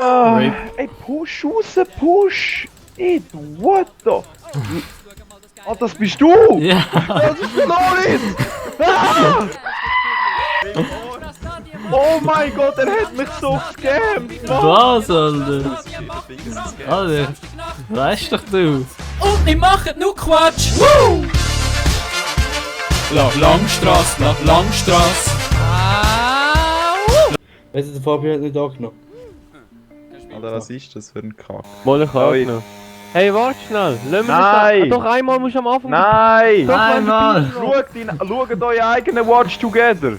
Ey, push raus, push! Ey, what the? Ah, das bist du! Ja. Das ist Floris! Ah! Oh mein Gott, er hat mich so gescammt! Was, Alter? Alter, weißt doch du. Und wir machen nur Quatsch! Woo! Langstrasse, Langstrasse. Weißt du, der Fabio hat nicht angenommen. Alter, was ist das für ein Kack? Mal ich auch noch. Hey, warte schnell. Lass mich Nein! Doch einmal musst du am Anfang. Nein! Doch, Einmal! Schaut euren eigenen Watch Together!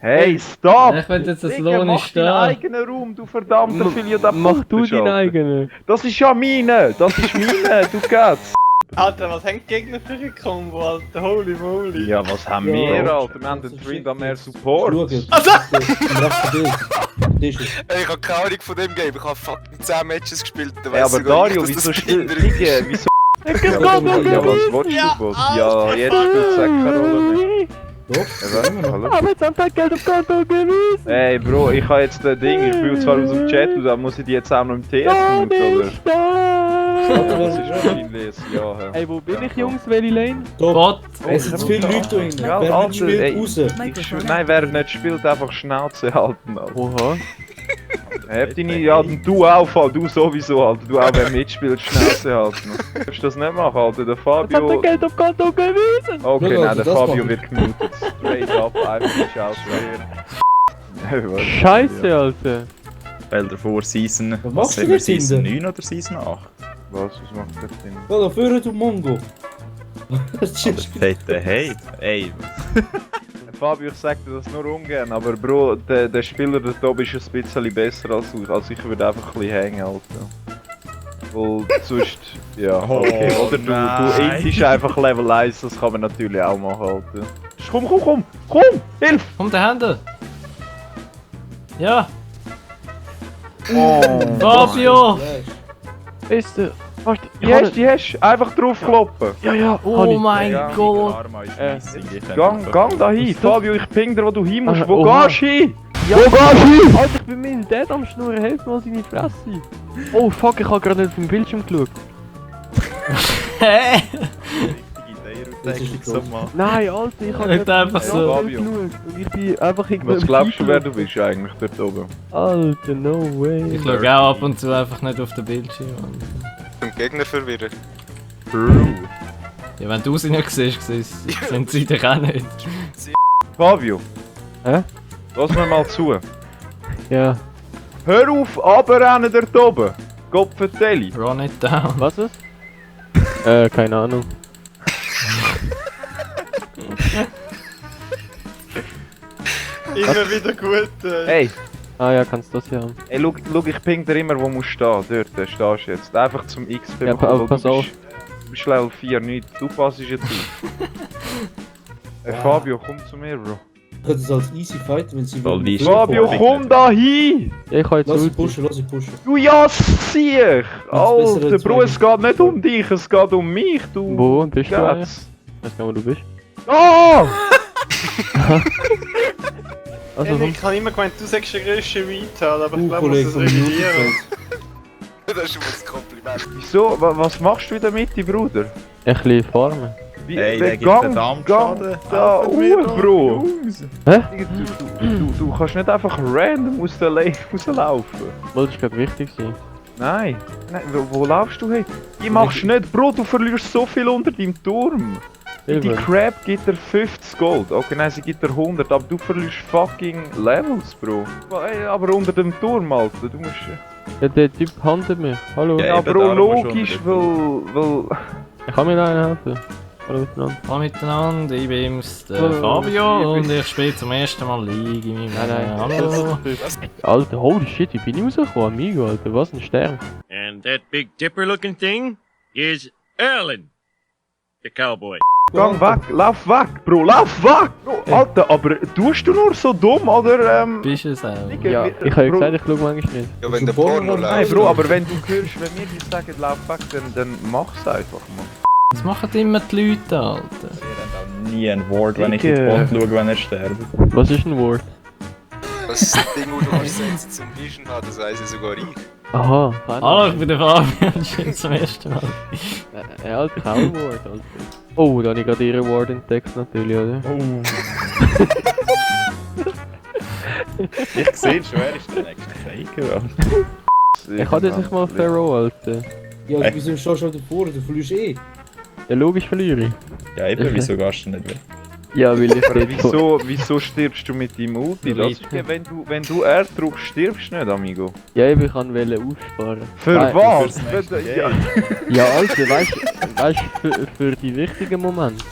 Hey, stop! Ich will jetzt das Digga, Lohn nicht mach deinen stehen. eigenen Raum, du verdammter Filial. Mach du deinen eigenen. Das ist ja meine! Das ist meine, du Gats! Alter, was haben die Gegner für eine Combo, Alter? Holy moly. Ja, was haben Ja, wir, Alter? Wir haben den Dream da mehr Support. Schau jetzt. Im rechten Bild. Das ist es. Ey, ich hab keine Ahnung von dem Game, ich hab fucking 10 Matches gespielt. Da Ja, weiss aber ich gar nicht, Dario, dass wieso das spielt Kinder ist. Digga, wieso? Ja, Ja, was willst du, Boss? Ja, jetzt spielt es keine Rolle mehr. Doch, immer noch. Hallo? Aber jetzt haben wir Geld auf Konto gewiesen. Ey, Bro, ich habe jetzt das Ding, ich spiele zwar aus dem Chat, aber muss ich die jetzt auch noch im TS muten, oder? Nicht da. Das ist wahrscheinlich ein Ja. Hey, wo bin ich, Jungs? Welche Lane? Top. Gott! Es sind zu viele Leute da drin. Ja, Wer Alter, nicht spielt, ey. raus. Nein, wer nicht spielt, einfach Schnauze halten, Alter. Oha. Hab deine, ja, du auch, Fall, du sowieso, Alter. Du auch, wer mitspielt, Schnauze halten. Darfst du das nicht machen, Alter? Der Jetzt haben wir Fabio... Geld auf Konto gewiesen. Okay, Ja, nein, Alter, der das Fabio mach wird gemutet. Straight up, einfach schaut schwer. Scheiße, Alter. Weil davor Season... Was machst du haben wir, dort hinten? Season 9 oder Season 8? Was macht das denn? Ja, da führen du Mongo. Das ist Fette Hate. Ey, Fabio, ich sag dir das nur ungern, aber Bro, der Spieler da oben ist ein bisschen besser als ich. Also ich würde einfach ein bisschen hängen, Alter. Weil sonst, ja, okay. Oh, Oder du nein. intest einfach Level 1, das kann man natürlich auch machen, Alter. Komm! Hilf! Komm, der Hände! Ja! Oh, Fabio! Ist der? Warte, die hast, einfach draufkloppen. Ja, Oh mein Ja, Gott! Gang dahin, Fabio, ich ping dir, wo du hin musst. Ah, Wo oha. gehst du hin? Ja. Wo gehst du hin? Alter, ich bin mit dem Dad am Schnurren, helf mir seine Fresse. Oh fuck, ich hab gerade nicht auf den Bildschirm geschaut. Hä? Das ist so. Nein, Alter, ich hab Nicht einfach so. Fabio. Und ich bin einfach Was glaubst du, wer du bist eigentlich dort oben? Alter, no way. Ich schau auch ab und zu einfach nicht auf den Bildschirm. Zum Gegner verwirren. Ja, wenn du sie nicht siehst, sind sie dich auch nicht. Fabio. Hä? Lass mir mal zu. Ja. Hör auf, runterrennen dort oben. Gott vertelle. Run it down. Was ist? Keine Ahnung. Immer wieder gut. Hey, Ah ja, kannst du das hier haben. ey, schau, ich ping dir immer, wo du stehen. Dort stehst du jetzt. Einfach zum XP Ja, machen, weil pass du auf. Du bist Level 4 nicht. Du passest jetzt auf. Fabio, komm zu mir, Bro. Das ist als easy fight, wenn sie... Voll wie- Fabio, komm da hin! Ja, ich hab jetzt Lass sie Ulti. pushen, lass sie pushen. Du ja, sieh! Alter, als Bro, es geht nicht um dich, es geht um mich, du. Wo bist du eigentlich? Gats. Ich weiß nicht, wo du bist. Oh! Also, Ich habe immer gemeint, du sagst den grössten Vital, aber ich glaube, ich Kollege muss von das mir revidieren. Das ist schon mal ein Kompliment. Wieso? Was machst du in der Mitte, Bruder? ein bisschen farmen. Wie, Ey, wer der gibt Gang- verdammt Gang Schaden. Da Bro! Hä? Du kannst nicht einfach random aus der Lane rauslaufen. Wollte ich gerade wichtig sein. Nein, wo laufst du hin? Die machst du nicht, Bro, du verlierst so viel unter deinem Turm. Die Silber. Crab gibt dir 50 Gold. Okay, nein, sie gibt dir 100, aber du verlierst fucking Levels, Bro. Ey, aber unter dem Turm, Alter, du musst... Ja, der Typ handelt mich. Hallo. Ja, Ja, eben, Bro, darum musst du logisch, unter weil... Ich kann mir da einen helfen. Hallo miteinander. Hallo miteinander, ich bin's, der Hallo. Fabio und ich spiele zum ersten Mal League in meinem Hallo. Alter, holy shit, ich bin rausgekommen, amigo, Alter, was ein Stern. And that big dipper looking thing is Erlen, the cowboy. Gang weg, lauf weg, Bro, lauf weg! Bro, Alter, aber tust du nur so dumm, oder? Bist du es auch? Ja, ich habe ja gesagt, ich schau manchmal nicht. Ja, wenn der Porno Nein, läuft. Bro, aber wenn du hörst, wenn wir dir sagen, lauf weg, dann mach's einfach, man. Was machen immer die Leute, Alter? Nie ein Wort, wenn ich in Digga. den Bond schaue, wenn er stirbt. Was ist ein Wort? Was das Ding, wo du kannst setzen zum Vision haben, das weiss ich sogar ich. Aha, kann Hallo, ich bin der Fabian, schön zum ersten Mal. Alter, kein Award, Alter. Oh, da habe ich gerade Ihren Award entdeckt natürlich, oder? Oh. Ich sehe schon, er ist der nächste Faker. Ich hatte sich mal Pharaoh, Alter. Ja, wieso stehst du schon davor? Du verlierst eh. Ja, logisch verliere ich. Ja, eben, wieso gehst du nicht weg? Ja, weil ich Aber dort von... wieso stirbst du mit deinem Ulti? Das ist, wenn du R drückst, stirbst du nicht, amigo. Ja, eben, ich wollte aussparen. Für Nein, was? fürs nächste Ja. Ja, Alter, weißt du, für die wichtigen Momente.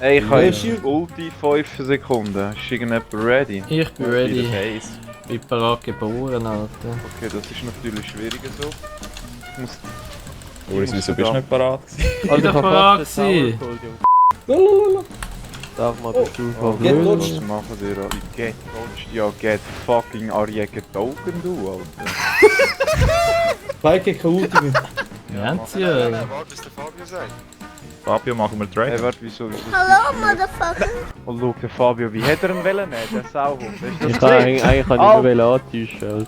Ey, ich habe Ja, jetzt Ulti 5 Sekunden. Ist irgendjemand ready? Ich bin Wieder ready. Face. Ich bin parat geboren, Alter. Okay, das ist natürlich schwieriger so. Ich muss... Boris, wieso bist du nicht parat gewesen? Also, doch parat gewesen. Lalalala. Darf mal den Stuhl Get verwöhnen? dodged. Was machen wir da? Get dodged. Ja, get fucking Arje getoken, du, Alter. Spike kann Ultimate. Wir haben sie Nein, ja. warte, bis der Fabio sagt. Fabio, machen wir Hey, Drake. warte, wieso? Hello, motherfucker! Oh, schau, der Fabio, wie hätte er ihn wollen nehmen, der Sauhund? Hast du Ich das kann gesehen? eigentlich kann ich nur antäuschen,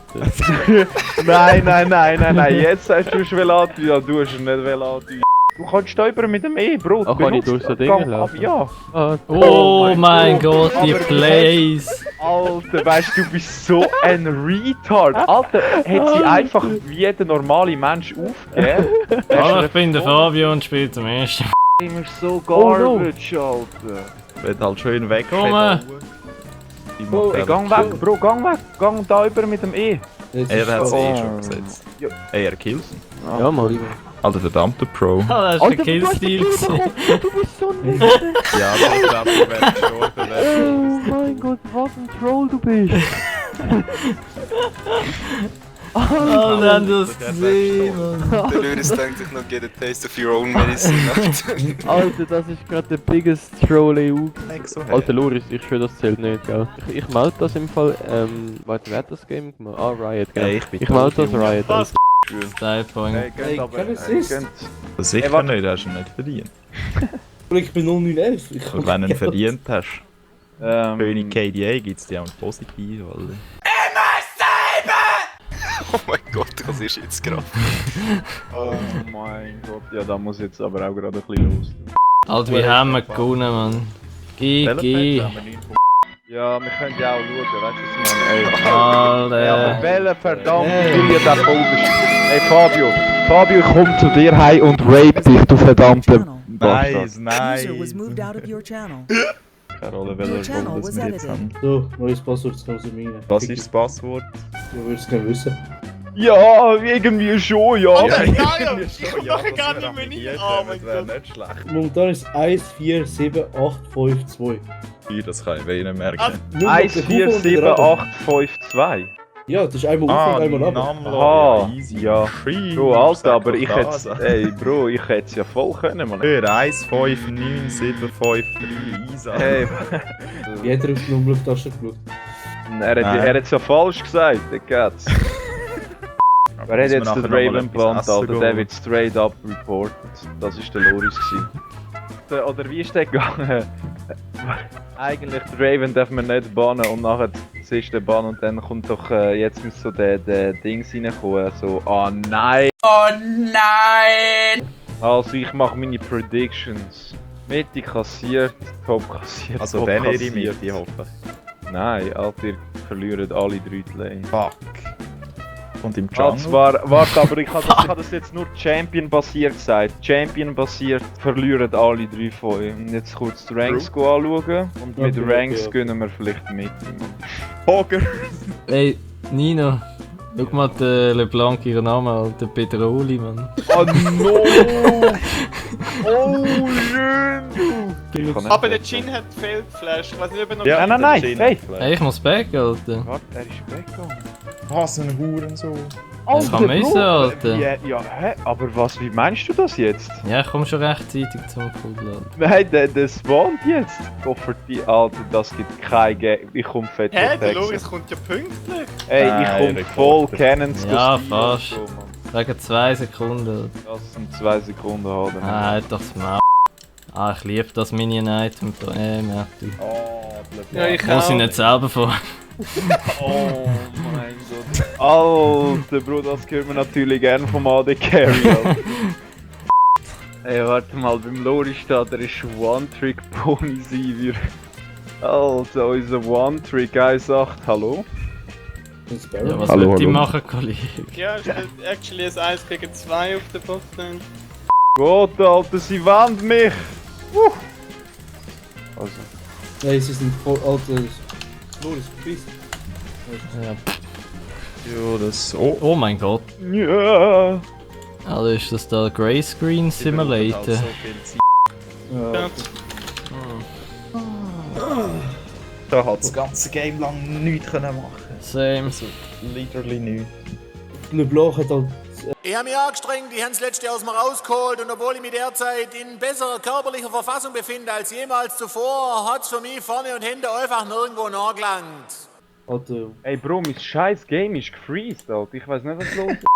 Alter. Nein, jetzt hast du schon antäuschen. Ja, du hast ihn nicht antäuschen. Du kannst da über mit dem E, Bro. Ach, kann ich durch so Dinge laufen? Ja. Ah, Oh mein Gott, die Aber- Plays! Alter, weißt du, du bist so ein Retard. Alter, hätte sie einfach wie jeder normale Mensch aufgegeben. Hallo, ich bin der Fabio und spiele zum ersten Mal. Immer so Oh, no. garbage, Alter. Wird halt schön weg. Komm. Hey, gang weg, Bro, gang weg. Gang da über mit dem E. Er hat es Oh. eh schon gesetzt. Ja. Ey, er killt ihn. ja, Mann. Alter, verdammter Pro. Oh, das war der Killstil. Du bist so nett. Ja, das ist glaube ich, wenn gestorben Oh mein Gott, was ein Troll du bist. Oh, wir haben das gesehen, Mann. Der Löris denkt sich noch, get a taste of your own medicine. Alter, das ist gerade der biggest Troll EU. wäre. Alter Loris, ich schwöre, das zählt nicht, gell? Ich melde das im Fall, warte, wer hat das Game gemacht? Ah, Riot, gell? Ey, ich bin Ich melde tot, das Junge. Riot. Alter. Style Point. Hey, Hey, geht aber... kein Assist. Sicher warte. nicht, hast du ihn nicht verdient. Ich bin 0911. Ich Und wenn du ihn verdient hast, Ähm, König KDA gibt es dir auch ein Positiv, Alter. Oh mein Gott, das ist jetzt gerade. Oh mein Gott, ja, da muss jetzt aber auch gerade ein bisschen los. Alter, wie haben wir gewonnen, Mann? GG. Ja, wir können ja auch schauen, weißt du, was ich meine? Ey, aber Alter. welcher verdammt will der Boden? Ey, Fabio, ich komm zu dir heim und rape dich, du verdammter Bastard. Nice, nice. User was moved out of your channel. Keine Rolle, Your welcher channel Rolle das was wir jetzt edited. haben. So, neues Passwort, das kann man rein. Was ist das Passwort? Du würdest es gerne wissen. Ja, irgendwie schon, ja. ich mache gar nicht mehr nicht. Oh mein Das wäre Gott. nicht schlecht. Momentan ist es 147852. Das kann ich mir nicht merken. Ah, Nur noch der Kuchen und der Raben. 147852. Ja, das ist einmal auf und einmal ab. Namlo, Aha, easy. ja. Schreib, Bro, Alter, sag aber doch ich das. hätte ey, Bro, ich hätte es ja voll können, Mann. Hör, 159753, Isa. Hey, Jeder auf die Nummer auf die Tasche geschaut. er hat es ja falsch gesagt, der geht's. Wer hat jetzt den Raven geplant, Alter? Der wird straight up reported. Das war der Loris gewesen. Oder wie ist der gegangen? Eigentlich, der Raven darf man nicht bannen und nachher siehst du den Bann und dann kommt doch, jetzt muss so der Dings reinkommen, so, ah nein! Oh nein! Also ich mache meine Predictions. Mitte kassiert, Top kassiert, Also Top wenn ihr kassiert. mit, ich hoffe. Nein, Alter, ihr verliert alle 3 die Lane. Fuck. Und im Ah, Jungle? zwar, warte, aber ich habe das jetzt nur Champion-basiert gesagt. Champion-basiert verlieren alle 3 von euch. Und jetzt kurz die Ranks anschauen. Und mit Okay, Ranks okay. gönnen wir vielleicht mit. Poker! Ey, Nino. Schau mal den LeBlanc ihren Namen, Alter. Petroli, Mann. Oh no! Oh schön! Aber der Jin hat Feldflash. Ich weiß nicht, ob er noch. Ja, Nein, der hey! Ey, ich muss back, Alter. Warte, er ist weggegangen. Was ein Hurensohn. Ich kann missen, Alter. Ja, hä? Aber was, wie meinst du das jetzt? Ja, ich komme schon rechtzeitig zum Fullblatt. Nein, der spawnt jetzt. Goffer die Alter, das gibt kein Geld. Ich komm fett Hä? auf Der Texas. Loris kommt ja pünktlich. Ey, Nein, ich komm der voll kommt. Cannons Ja, Steel fast. und so, Mann. Wegen 2 Sekunden. Lass uns 2 Sekunden haben. Ah, halt doch das Maul. Ah, ich liebe das Minion-Item. Matthew. Oh, Ja, ich Muss ich auch. nicht selber vor. Oh mein Gott. Alter, Bro, das gehört mir natürlich gern vom AD Carry, Alter. Ey, warte mal, beim Lori steht, der ist One-Trick-Pony-Sieger. Alter, unser One-Trick 1.8, hallo? Ja, was Hallo, wollt ihr hallo. machen, Kollege? Ja, es wird actually ein 1 gegen 2 auf der Botlane. Gott, Alter, sie wandt mich! Also. Nee, sie sind voll alte. Loris, verpisst. Ja. Ja, das. Oh. Oh mein Gott. Ja. Also ist das der Grayscreen Simulator? So viel Zeit. Ja. Da hat das ganze Game lang nichts können machen. Same. Also, literally nichts. LeBlanc hat halt. Ich habe mich angestrengt, die haben das letzte aus mir rausgeholt und obwohl ich mich derzeit in besserer körperlicher Verfassung befinde als jemals zuvor, hat es für mich vorne und hinten einfach nirgendwo nachgelangt. Alter. Ey Bro, mein scheiß Game ist gefreezed, Alter. Ich weiß nicht, was los ist.